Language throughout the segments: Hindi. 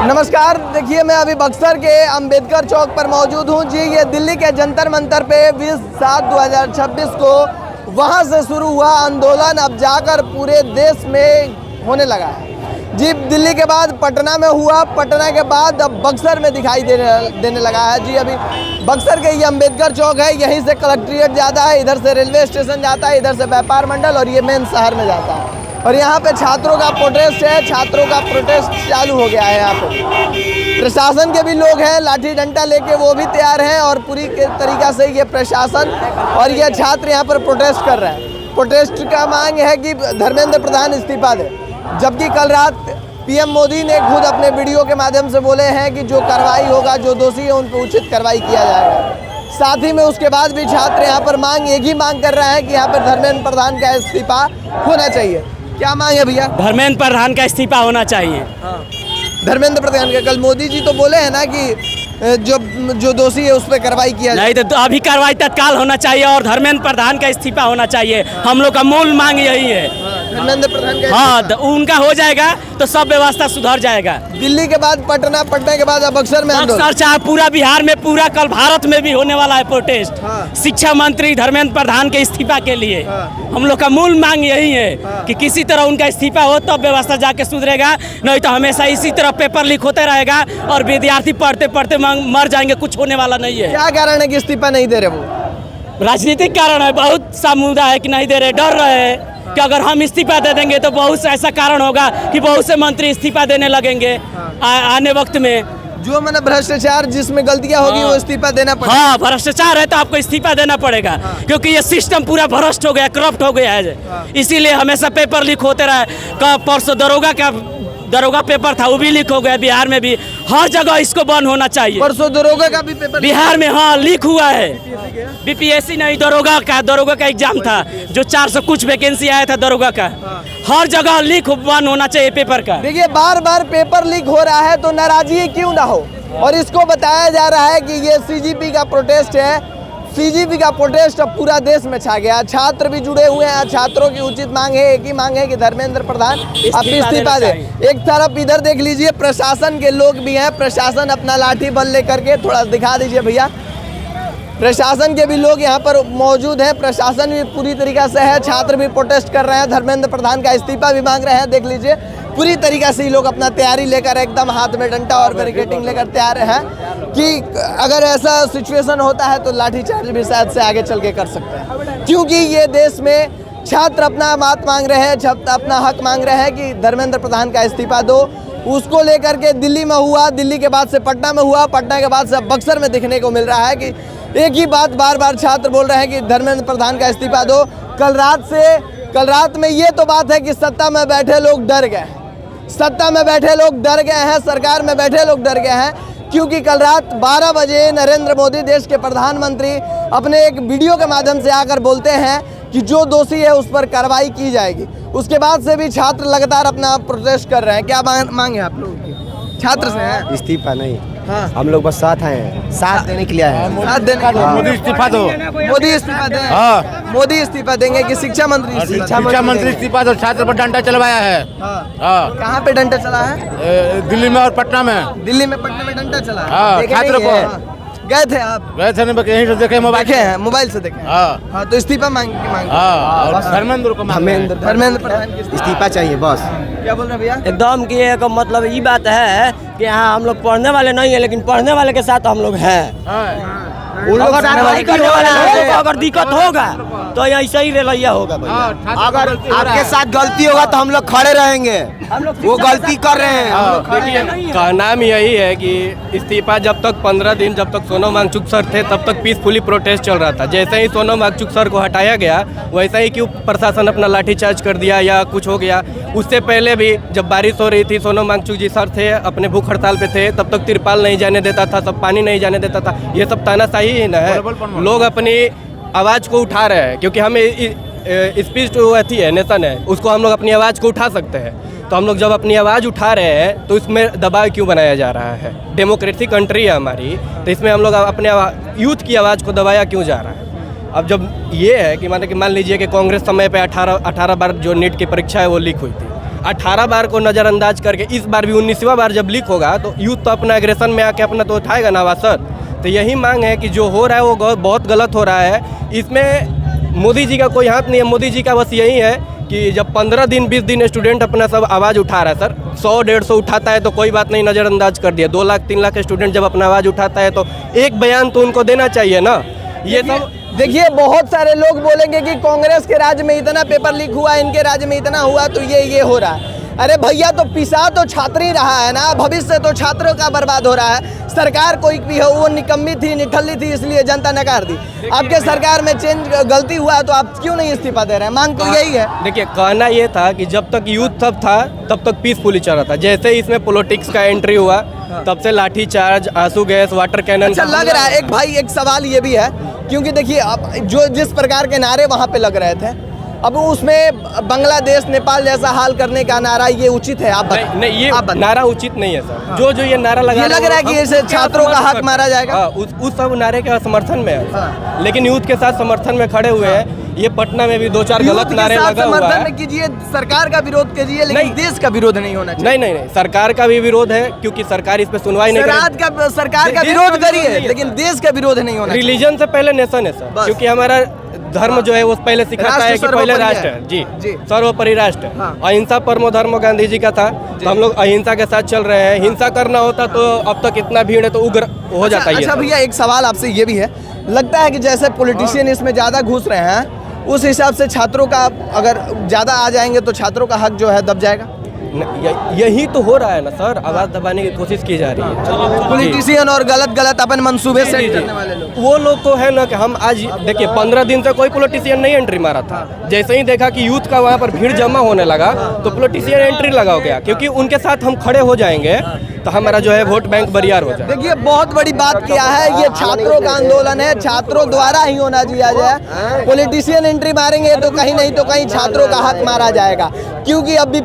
नमस्कार। देखिए, मैं अभी बक्सर के अंबेडकर चौक पर मौजूद हूँ जी। ये दिल्ली के जंतर मंतर पे 20/7/2026 को वहाँ से शुरू हुआ आंदोलन अब जाकर पूरे देश में होने लगा है जी। दिल्ली के बाद पटना में हुआ, पटना के बाद अब बक्सर में दिखाई देने लगा है जी। अभी बक्सर के ये अंबेडकर चौक है, यहीं से कलेक्ट्रेट जाता है, इधर से रेलवे स्टेशन जाता है, इधर से व्यापार मंडल और ये मेन शहर में जाता है। और यहाँ पे छात्रों का प्रोटेस्ट है, छात्रों का प्रोटेस्ट चालू हो गया है। यहाँ पे प्रशासन के भी लोग हैं, लाठी डंडा लेके वो भी तैयार हैं और पूरी तरीक़ा से ये प्रशासन और ये छात्र यहाँ पर प्रोटेस्ट कर रहे हैं। प्रोटेस्ट का मांग है कि धर्मेंद्र प्रधान इस्तीफा दे, जबकि कल रात पीएम मोदी ने खुद अपने वीडियो के माध्यम से बोले हैं कि जो कार्रवाई होगा, जो दोषी है उन पर उचित कार्रवाई किया जाएगा। साथ ही में उसके बाद भी छात्र यहाँ पर एक ही मांग कर रहे हैं कि यहाँ पर धर्मेंद्र प्रधान का इस्तीफा होना चाहिए। क्या मांग है भैया? धर्मेंद्र प्रधान का इस्तीफा होना चाहिए। धर्मेंद्र प्रधान का कल मोदी जी तो बोले हैं ना कि जो दोषी है उस पर कार्रवाई किया जाए। नहीं तो अभी कार्रवाई तत्काल होना चाहिए और धर्मेंद्र प्रधान का इस्तीफा होना चाहिए। हम लोग का मूल मांग यही है। धर्मेंद्र प्रधान का हाँ, उनका हो जाएगा तो सब व्यवस्था सुधर जाएगा। दिल्ली के बाद पटना, पटना के बाद अब बक्सर में बक्सर चाहे पूरा बिहार में, पूरा कल भारत में भी होने वाला है प्रोटेस्ट। शिक्षा मंत्री धर्मेंद्र प्रधान के इस्तीफा के लिए हम लोग का मूल मांग यही है कि किसी तरह उनका इस्तीफा हो तब व्यवस्था जाके सुधरेगा, नहीं तो हमेशा इसी तरह पेपर लीक होते रहेगा और विद्यार्थी पढ़ते पढ़ते मर जाएंगे। कुछ होने वाला नहीं है। क्या कारण है कि इस्तीफा नहीं दे रहे? वो राजनीतिक कारण है। बहुत सा मुद्दा है कि नहीं दे रहे, डर रहे हैं कि अगर हम इस्तीफा दे देंगे तो बहुत से ऐसा कारण होगा कि बहुत से मंत्री इस्तीफा देने लगेंगे आने वक्त में। जो मैंने भ्रष्टाचार जिसमें गलतियां होगी वो इस्तीफा देना पड़ेगा। हाँ, भ्रष्टाचार है तो आपको इस्तीफा देना पड़ेगा क्योंकि ये सिस्टम पूरा भ्रष्ट हो गया, करप्ट हो गया है। इसीलिए हमेशा पेपर लीक होते रहे। परसों दरोगा पेपर था, वो भी लीक हो गया। बिहार में भी हर जगह इसको बंद होना चाहिए। परसों दरोगा का भी पेपर बिहार में हाँ लीक हुआ है। बीपीएससी नहीं, दरोगा का एग्जाम था जो 400 कुछ वैकेंसी आया था दरोगा का। हर जगह लीक बंद होना चाहिए पेपर का। देखिए, बार बार पेपर लीक हो रहा है तो नाराजगी क्यों ना हो। और इसको बताया जा रहा है कि ये सीजीपी का प्रोटेस्ट है। सीजीपी का प्रोटेस्ट अब पूरा देश में छा गया। छात्र भी जुड़े हुए हैं। छात्रों की उचित मांग है, एक ही मांग है कि धर्मेंद्र प्रधान अब इस्तीफा दे। एक तरफ इधर देख लीजिए, प्रशासन के लोग भी हैं। प्रशासन अपना लाठी बल लेकर के, थोड़ा दिखा दीजिए भैया, प्रशासन के भी लोग यहाँ पर मौजूद हैं। प्रशासन भी पूरी तरीके से है। छात्र भी प्रोटेस्ट कर रहे हैं, धर्मेंद्र प्रधान का इस्तीफा भी मांग रहे हैं। देख लीजिए, पूरी तरीके से ये लोग अपना तैयारी लेकर एकदम हाथ में डंडा और बैरिकेडिंग लेकर तैयार हैं कि अगर ऐसा सिचुएशन होता है तो लाठीचार्ज भी शायद से आगे चल के कर सकते हैं। क्योंकि ये देश में छात्र अपना बात मांग रहे हैं, छात्र अपना हक मांग रहे हैं कि धर्मेंद्र प्रधान का इस्तीफा दो। उसको लेकर के दिल्ली में हुआ, दिल्ली के बाद से पटना में हुआ, पटना के बाद से बक्सर में देखने को मिल रहा है कि एक ही बात बार बार छात्र बोल रहे हैं कि धर्मेंद्र प्रधान का इस्तीफा दो। कल रात में ये तो बात है कि सत्ता में बैठे लोग डर गए। सत्ता में बैठे लोग डर गए हैं, सरकार में बैठे लोग डर गए हैं। क्योंकि कल रात 12 बजे नरेंद्र मोदी, देश के प्रधानमंत्री, अपने एक वीडियो के माध्यम से आकर बोलते हैं कि जो दोषी है उस पर कार्रवाई की जाएगी। उसके बाद से भी छात्र लगातार अपना प्रोटेस्ट कर रहे हैं। क्या मांग है आप लोगों की? छात्र से है इस्तीफा नहीं। हाँ, हम लोग बस साथ हैं, साथ देने के लिए आए हैं। साथ देने के लिए। मोदी इस्तीफा दो। मोदी इस्तीफा दें। हाँ, मोदी इस्तीफा देंगे कि शिक्षा मंत्री? शिक्षा मंत्री इस्तीफा दो। छात्र पर डंडा चलवाया है। हाँ, कहाँ पे डंडा चला है? दिल्ली में और पटना में। दिल्ली में, पटना में डंडा चला है। हाँ, देखे छात्र नहीं है? गए थे आप? गए थे नहीं, यहीं से देखे, मोबाइल देखे हैं, मोबाइल से देखे। हाँ, तो इस्तीफा मांग। हाँ, और धर्मेंद्र को धर्मेंद्र प्रधान की इस्तीफा चाहिए बस। क्या बोल रहे भैया? एकदम कि एक मतलब ये बात है कि यहाँ हम लोग पढ़ने वाले नहीं है, लेकिन पढ़ने वाले के साथ हम लोग हैं। उन लोग कार्रवाई करने वाले हैं, अगर दिक्कत होगा तो ऐसा ही रवैया होगा। अगर आपके साथ गलती होगा तो हम लोग खड़े रहेंगे। वो गलती कर रहे हैं। देखिए, कहना यही है कि इस्तीफा जब तक 15 दिन, जब तक सोनम वांगचुक सर थे तब तक पीसफुली प्रोटेस्ट चल रहा था। जैसे ही सोनम वांगचुक सर को हटाया गया वैसा ही क्यों प्रशासन अपना लाठीचार्ज कर दिया या कुछ हो गया। उससे पहले भी जब बारिश हो रही थी, सोनम वांगचुक जी सर थे, अपने भूख हड़ताल पे थे, तब तक तिरपाल नहीं जाने देता था, सब पानी नहीं जाने देता था। ये सब तानाशाही ही ना है। लोग अपनी आवाज़ को उठा रहे हैं क्योंकि हमें स्पीच अथी है, नेशन है, उसको हम लोग अपनी आवाज़ को उठा सकते हैं। तो हम लोग जब अपनी आवाज़ उठा रहे हैं तो इसमें दबाव क्यों बनाया जा रहा है? डेमोक्रेटिक कंट्री है हमारी, तो इसमें हम लोग अपने यूथ की आवाज़ को दबाया क्यों जा रहा है? अब जब ये है कि मान लीजिए कि कांग्रेस समय पे 18 बार जो नीट की परीक्षा है वो लीक हुई थी, 18 बार को नज़रअंदाज करके इस बार भी 19वां बार जब लीक होगा तो यूथ तो अपना एग्रेशन में आके अपना तो उठाएगा ना आवाज़ सर। तो यही मांग है कि जो हो रहा है वो बहुत गलत हो रहा है। इसमें मोदी जी का कोई हाथ नहीं है। मोदी जी का बस यही है कि जब 15 दिन 20 दिन स्टूडेंट अपना सब आवाज़ उठा रहा है सर, 100-150 उठाता है तो कोई बात नहीं, नज़रअंदाज कर दिया। 2 लाख 3 लाख स्टूडेंट जब अपना आवाज़ उठाता है तो एक बयान तो उनको देना चाहिए ना। ये सब देखिए, बहुत सारे लोग बोलेंगे कि कांग्रेस के राज्य में इतना पेपर लीक हुआ, इनके राज्य में इतना हुआ, तो ये हो रहा है। अरे भैया, तो पिसा तो छात्र ही रहा है ना, भविष्य तो छात्रों का बर्बाद हो रहा है। सरकार कोई भी हो, वो निकम्मी थी, निठल्ली थी, इसलिए जनता नकार दी। आपके सरकार में गलती हुआ तो आप क्यों नहीं इस्तीफा दे रहे हैं? मांग तो यही है। देखिए, कहना ये था कि जब तक यूथ तब था तब तक पीसफुली चल रहा था। जैसे ही इसमें पॉलिटिक्स का एंट्री हुआ तब से लाठी चार्ज, आंसू गैस, वाटर कैनन। अच्छा लग रहा है एक सवाल ये भी है, क्योंकि देखिए अब जो जिस प्रकार के नारे वहाँ पे लग रहे थे, अब उसमें बांग्लादेश नेपाल जैसा हाल करने का नारा ये उचित है? आप नहीं, ये नारा उचित नहीं है सर। जो ये नारा लगा, ये लग रहा है कि इसे छात्रों का हक मारा जाएगा। उस सब नारे के समर्थन में है, लेकिन यूथ के साथ समर्थन में खड़े हुए हैं। ये पटना में भी 2-4 गलत नारे लगा हुआ है। समर्थन कीजिए, सरकार का विरोध कीजिए, लेकिन देश का विरोध नहीं होना चाहिए। नहीं, सरकार का भी विरोध है, क्योंकि सरकार इस पे सुनवाई नहीं कर। सरकार का विरोध करिए, लेकिन देश का विरोध नहीं होना। रिलीजन से पहले नेशन है सर, क्योंकि हमारा धर्म जो है वो पहले सिखाता है कि पहले राष्ट्र है। जी, सर्वोपरि राष्ट्र। अहिंसा परमो धर्मो गांधी जी का था, तो हम लोग अहिंसा के साथ चल रहे हैं। हिंसा करना होता तो अब तक इतना भीड़ है तो उग्र हो जाता है। अच्छा भैया, एक सवाल आपसे ये भी है, लगता है कि जैसे पॉलिटिशियन इसमें ज्यादा घुस रहे हैं, उस हिसाब से छात्रों का अगर ज्यादा आ जाएंगे तो छात्रों का हक जो है दब जाएगा? यही तो हो रहा है ना सर, आवाज दबाने की कोशिश की जा रही है। पॉलिटिशियन और गलत अपन मंसूबे सेट करने वाले लोग, वो लोग तो है ना कि हम आज देखिए 15 दिन से कोई पॉलिटिशियन नहीं एंट्री मारा था। जैसे ही देखा कि यूथ का वहाँ पर भीड़ जमा होने लगा तो पॉलिटिशियन एंट्री लगा हो गया, क्योंकि उनके साथ हम खड़े हो जाएंगे तो हमारा जो है वोट बैंक बरियार हो जाए। देखिए, बहुत बड़ी बात किया है, ये छात्रों का आंदोलन है, छात्रों द्वारा ही होना दिया जाए। पॉलिटिशियन एंट्री मारेंगे तो कहीं नहीं तो कहीं छात्रों का हक मारा जाएगा, क्योंकि अब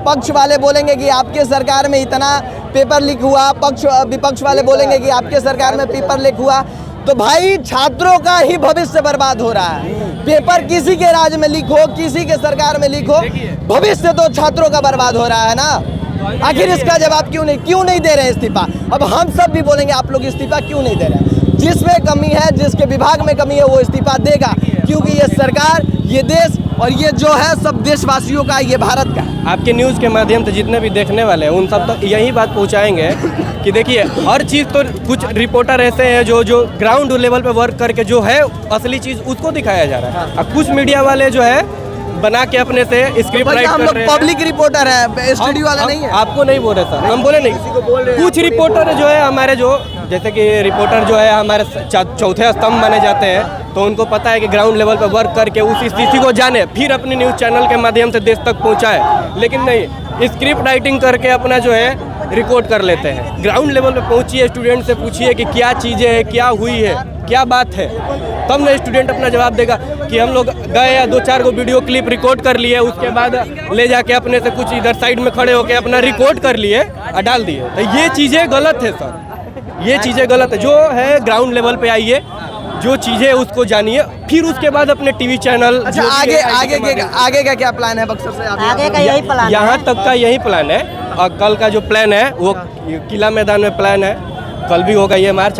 पक्ष वाले बोलेंगे कि आपके सरकार में इतना पेपर लीक हुआ, विपक्ष वाले बोलेंगे कि आपके सरकार में पेपर लीक हुआ। तो भाई, छात्रों का ही भविष्य बर्बाद हो रहा है। पेपर किसी के राज्य में लीक हो, किसी के सरकार में लीक हो, भविष्य तो छात्रों का बर्बाद हो रहा है ना। आखिर इसका जवाब क्यों नहीं दे रहे हैं इस्तीफा? अब हम सब भी बोलेंगे, आप लोग इस्तीफा क्यों नहीं दे रहे हैं? जिसमें कमी है, जिसके विभाग में कमी है, वो इस्तीफा देगा, क्योंकि ये सरकार, ये देश और ये जो है सब देशवासियों का, ये भारत का। आपके न्यूज़ के माध्यम से जितने भी देखने वाले हैं उन सब तक यही बात पहुंचाएंगे कि देखिए, हर चीज़ तो कुछ रिपोर्टर ऐसे हैं जो ग्राउंड लेवल पे वर्क करके जो है असली चीज़ उसको दिखाया जा रहा है। अब कुछ मीडिया वाले जो है बना के अपने से स्क्रिप्ट राइट कर रहे हैं। पब्लिक रिपोर्टर है, स्टूडियो वाला नहीं है। आपको नहीं बोल रहे सर, हम बोले नहीं। कुछ रिपोर्टर जो है हमारे, जो जैसे कि रिपोर्टर जो है हमारे चौथे स्तंभ माने जाते हैं, तो उनको पता है कि ग्राउंड लेवल पर वर्क करके उस स्थिति को जाने, फिर अपने न्यूज़ चैनल के माध्यम से देश तक पहुँचाए। लेकिन नहीं, स्क्रिप्ट राइटिंग करके अपना जो है रिकॉर्ड कर लेते हैं। ग्राउंड लेवल पे पहुंचिए, स्टूडेंट से पूछिए कि क्या चीज़ें हैं, क्या हुई है, क्या बात है, तब ना स्टूडेंट अपना जवाब देगा। कि हम लोग गए या 2-4 को वीडियो क्लिप रिकॉर्ड कर लिए, उसके बाद ले जाके अपने से कुछ इधर साइड में खड़े होकर अपना रिकॉर्ड कर लिए और डाल दिए, तो ये चीज़ें गलत है सर। ये चीज़ें गलत है। जो है ग्राउंड लेवल पे आइए, जो चीज़ें उसको जानिए, फिर उसके बाद अपने टीवी चैनल। अच्छा, आगे का क्या प्लान है बक्सर से? आगे का यही प्लान है, यहाँ तक का यही प्लान है। और कल का जो प्लान है वो किला मैदान में प्लान है, कल भी होगा ये मार्च।